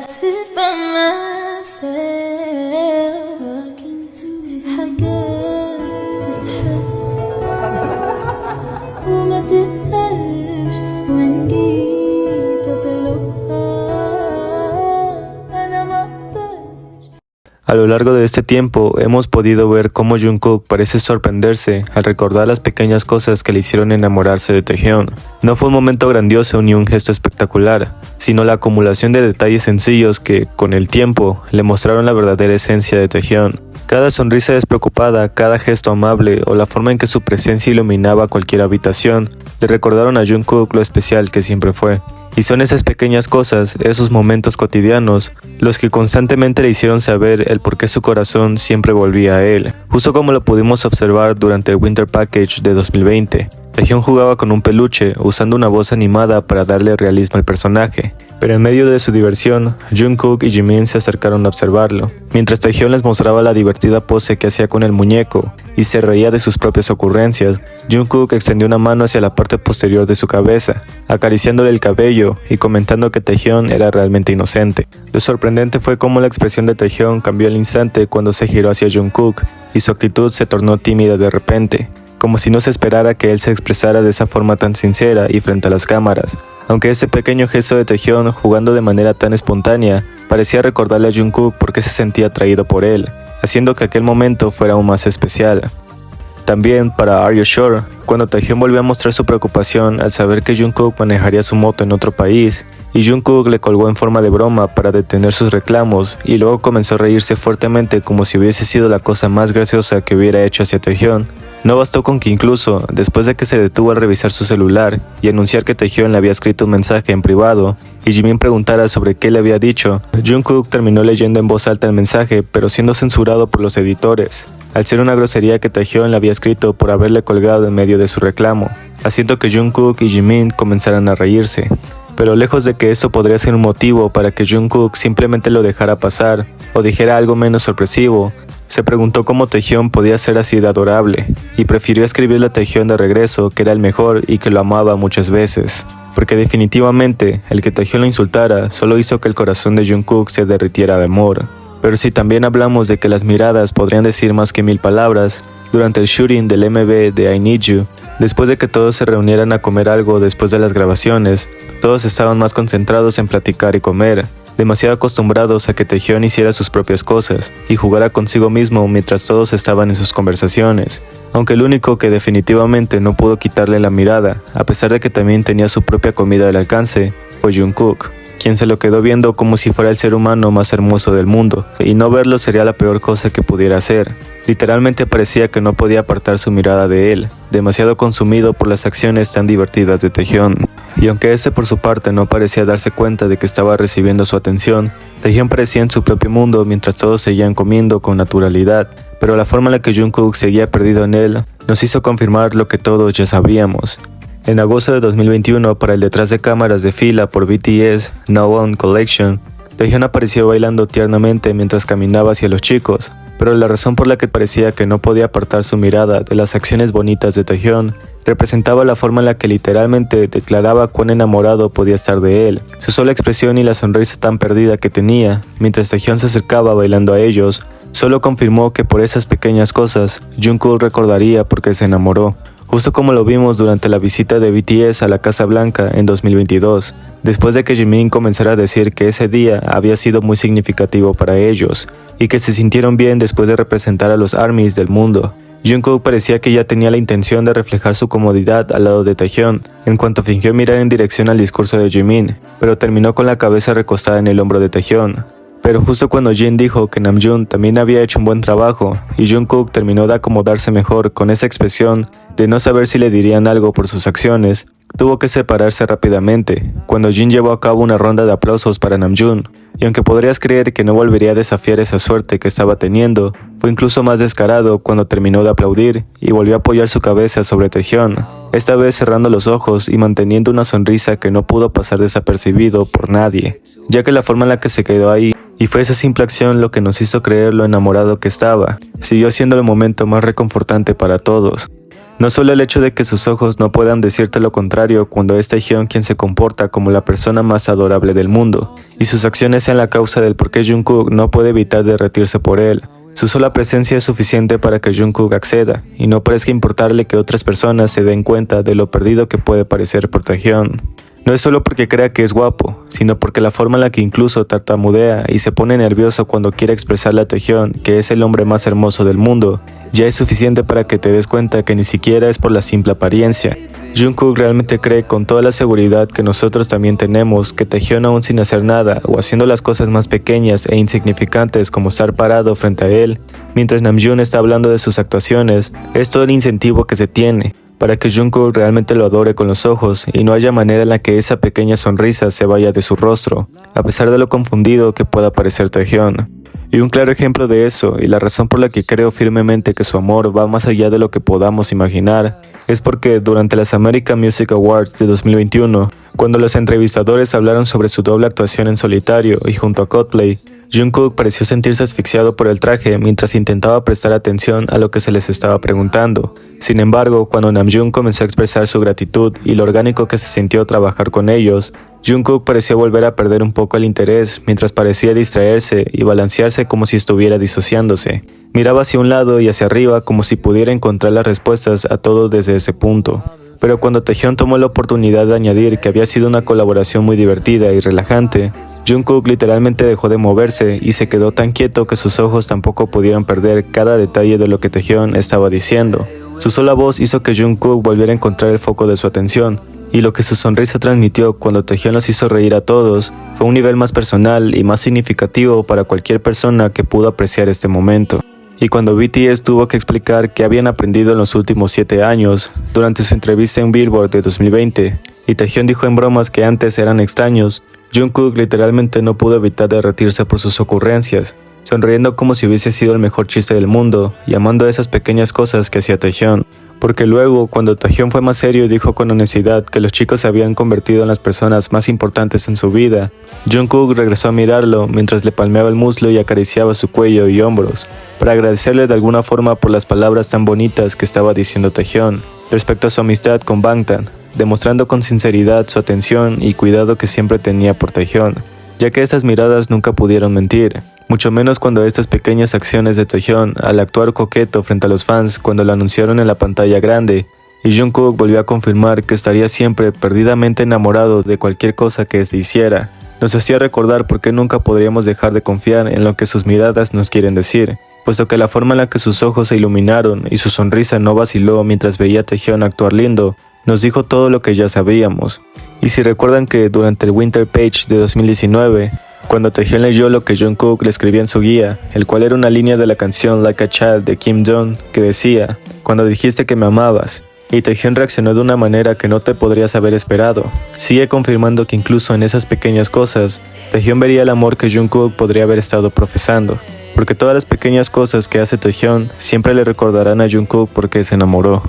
sit by myself talking to حاجات تتحس وما تتقالش وإن جيت أطلبها أنا ما أقدرش. A lo largo de este tiempo hemos podido ver cómo Jungkook parece sorprenderse al recordar las pequeñas cosas que le hicieron enamorarse de Taehyun. No fue un momento grandioso ni un gesto espectacular, sino la acumulación de detalles sencillos que, con el tiempo, le mostraron la verdadera esencia de Taehyun. Cada sonrisa despreocupada, cada gesto amable o la forma en que su presencia iluminaba cualquier habitación, le recordaron a Jungkook lo especial que siempre fue. Y son esas pequeñas cosas, esos momentos cotidianos, los que constantemente le hicieron saber el por qué su corazón siempre volvía a él, justo como lo pudimos observar durante el Winter Package de 2020. Taehyun jugaba con un peluche, usando una voz animada para darle realismo al personaje, pero en medio de su diversión, Jungkook y Jimin se acercaron a observarlo, mientras Taehyun les mostraba la divertida pose que hacía con el muñeco y se reía de sus propias ocurrencias. Jungkook extendió una mano hacia la parte posterior de su cabeza, acariciándole el cabello y comentando que Taehyun era realmente inocente. Lo sorprendente fue cómo la expresión de Taehyun cambió al instante cuando se giró hacia Jungkook y su actitud se tornó tímida de repente, como si no se esperara que él se expresara de esa forma tan sincera y frente a las cámaras. Aunque este pequeño gesto de Taehyun, jugando de manera tan espontánea, parecía recordarle a Jungkook por qué se sentía atraído por él, haciendo que aquel momento fuera aún más especial. También para Are You Sure, cuando Taehyun volvió a mostrar su preocupación al saber que Jungkook manejaría su moto en otro país, y Jungkook le colgó en forma de broma para detener sus reclamos y luego comenzó a reírse fuertemente como si hubiese sido la cosa más graciosa que hubiera hecho hacia Taehyun. No bastó con que incluso, después de que se detuvo al revisar su celular y anunciar que Taehyun le había escrito un mensaje en privado y Jimin preguntara sobre qué le había dicho, Jungkook terminó leyendo en voz alta el mensaje, pero siendo censurado por los editores, al ser una grosería que Taehyun le había escrito por haberle colgado en medio de su reclamo, haciendo que Jungkook y Jimin comenzaran a reírse. Pero lejos de que esto podría ser un motivo para que Jungkook simplemente lo dejara pasar o dijera algo menos sorpresivo, se preguntó cómo Taehyun podía ser así de adorable, y prefirió escribirle a Taehyun de regreso que era el mejor y que lo amaba muchas veces, porque definitivamente el que Taehyun lo insultara solo hizo que el corazón de Jungkook se derritiera de amor. Pero si también hablamos de que las miradas podrían decir más que 1000 palabras, durante el shooting del MV de I Need You, después de que todos se reunieran a comer algo después de las grabaciones, todos estaban más concentrados en platicar y comer, demasiado acostumbrados a que Taehyun hiciera sus propias cosas y jugara consigo mismo mientras todos estaban en sus conversaciones, aunque el único que definitivamente no pudo quitarle la mirada, a pesar de que también tenía su propia comida al alcance, fue Jungkook, quien se lo quedó viendo como si fuera el ser humano más hermoso del mundo, y no verlo sería la peor cosa que pudiera hacer. Literalmente parecía que no podía apartar su mirada de él, demasiado consumido por las acciones tan divertidas de Taehyun. Y aunque este por su parte no parecía darse cuenta de que estaba recibiendo su atención, Taehyun parecía en su propio mundo mientras todos seguían comiendo con naturalidad, pero la forma en la que Jungkook seguía perdido en él nos hizo confirmar lo que todos ya sabíamos. En agosto de 2021, para el detrás de cámaras de fila por BTS Now On Collection, Taehyun apareció bailando tiernamente mientras caminaba hacia los chicos, pero la razón por la que parecía que no podía apartar su mirada de las acciones bonitas de Taehyun representaba la forma en la que literalmente declaraba cuán enamorado podía estar de él. Su sola expresión y la sonrisa tan perdida que tenía mientras Taehyun se acercaba bailando a ellos solo confirmó que por esas pequeñas cosas Jungkook recordaría por qué se enamoró. Justo como lo vimos durante la visita de BTS a la Casa Blanca en 2022, después de que Jimin comenzara a decir que ese día había sido muy significativo para ellos, y que se sintieron bien después de representar a los ARMYs del mundo. Jungkook parecía que ya tenía la intención de reflejar su comodidad al lado de Taehyun, en cuanto fingió mirar en dirección al discurso de Jimin, pero terminó con la cabeza recostada en el hombro de Taehyun. Pero justo cuando Jin dijo que Namjoon también había hecho un buen trabajo, y Jungkook terminó de acomodarse mejor con esa expresión de no saber si le dirían algo por sus acciones, tuvo que separarse rápidamente, cuando Jin llevó a cabo una ronda de aplausos para Namjoon, y aunque podrías creer que no volvería a desafiar esa suerte que estaba teniendo, fue incluso más descarado cuando terminó de aplaudir y volvió a apoyar su cabeza sobre Taehyun, esta vez cerrando los ojos y manteniendo una sonrisa que no pudo pasar desapercibido por nadie, ya que la forma en la que se quedó ahí, y fue esa simple acción lo que nos hizo creer lo enamorado que estaba, siguió siendo el momento más reconfortante para todos. No solo el hecho de que sus ojos no puedan decirte lo contrario cuando es Taehyung quien se comporta como la persona más adorable del mundo, y sus acciones sean la causa del por qué Jungkook no puede evitar derretirse por él. Su sola presencia es suficiente para que Jungkook acceda, y no parezca importarle que otras personas se den cuenta de lo perdido que puede parecer por Taehyung. No es solo porque crea que es guapo, sino porque la forma en la que incluso tartamudea y se pone nervioso cuando quiere expresarle a Taehyung que es el hombre más hermoso del mundo, ya es suficiente para que te des cuenta que ni siquiera es por la simple apariencia. Jungkook realmente cree con toda la seguridad que nosotros también tenemos que Taehyung, aún sin hacer nada o haciendo las cosas más pequeñas e insignificantes como estar parado frente a él, mientras Namjoon está hablando de sus actuaciones, es todo el incentivo que se tiene para que Jungkook realmente lo adore con los ojos y no haya manera en la que esa pequeña sonrisa se vaya de su rostro, a pesar de lo confundido que pueda parecer Taehyung. Y un claro ejemplo de eso, y la razón por la que creo firmemente que su amor va más allá de lo que podamos imaginar, es porque durante las American Music Awards de 2021, cuando los entrevistadores hablaron sobre su doble actuación en solitario y junto a Coldplay, Jungkook pareció sentirse asfixiado por el traje mientras intentaba prestar atención a lo que se les estaba preguntando. Sin embargo, cuando Namjoon comenzó a expresar su gratitud y lo orgánico que se sintió trabajar con ellos, Jungkook pareció volver a perder un poco el interés mientras parecía distraerse y balancearse como si estuviera disociándose. Miraba hacia un lado y hacia arriba como si pudiera encontrar las respuestas a todo desde ese punto. Pero cuando Taehyung tomó la oportunidad de añadir que había sido una colaboración muy divertida y relajante, Jungkook literalmente dejó de moverse y se quedó tan quieto que sus ojos tampoco pudieron perder cada detalle de lo que Taehyung estaba diciendo. Su sola voz hizo que Jungkook volviera a encontrar el foco de su atención, y lo que su sonrisa transmitió cuando Taehyung los hizo reír a todos fue un nivel más personal y más significativo para cualquier persona que pudo apreciar este momento. Y cuando BTS tuvo que explicar qué habían aprendido en los últimos 7 años, durante su entrevista en Billboard de 2020, y Taehyung dijo en bromas que antes eran extraños, Jungkook literalmente no pudo evitar derretirse por sus ocurrencias, sonriendo como si hubiese sido el mejor chiste del mundo y amando esas pequeñas cosas que hacía Taehyung. Porque luego, cuando Taehyung fue más serio y dijo con honestidad que los chicos se habían convertido en las personas más importantes en su vida, Jungkook regresó a mirarlo mientras le palmeaba el muslo y acariciaba su cuello y hombros, para agradecerle de alguna forma por las palabras tan bonitas que estaba diciendo Taehyung respecto a su amistad con Bangtan, demostrando con sinceridad su atención y cuidado que siempre tenía por Taehyung, ya que estas miradas nunca pudieron mentir, mucho menos cuando estas pequeñas acciones de Taehyung al actuar coqueto frente a los fans cuando lo anunciaron en la pantalla grande, y Jungkook volvió a confirmar que estaría siempre perdidamente enamorado de cualquier cosa que se hiciera. Nos hacía recordar por qué nunca podríamos dejar de confiar en lo que sus miradas nos quieren decir, puesto que la forma en la que sus ojos se iluminaron y su sonrisa no vaciló mientras veía a Taehyung actuar lindo, nos dijo todo lo que ya sabíamos. Y si recuerdan que durante el Winter Page de 2019, cuando Taehyung leyó lo que Jungkook le escribía en su guía, el cual era una línea de la canción Like a Child de Kim Jong, que decía, cuando dijiste que me amabas, y Taehyung reaccionó de una manera que no te podrías haber esperado, sigue confirmando que incluso en esas pequeñas cosas, Taehyung vería el amor que Jungkook podría haber estado profesando, porque todas las pequeñas cosas que hace Taehyung siempre le recordarán a Jungkook porque se enamoró.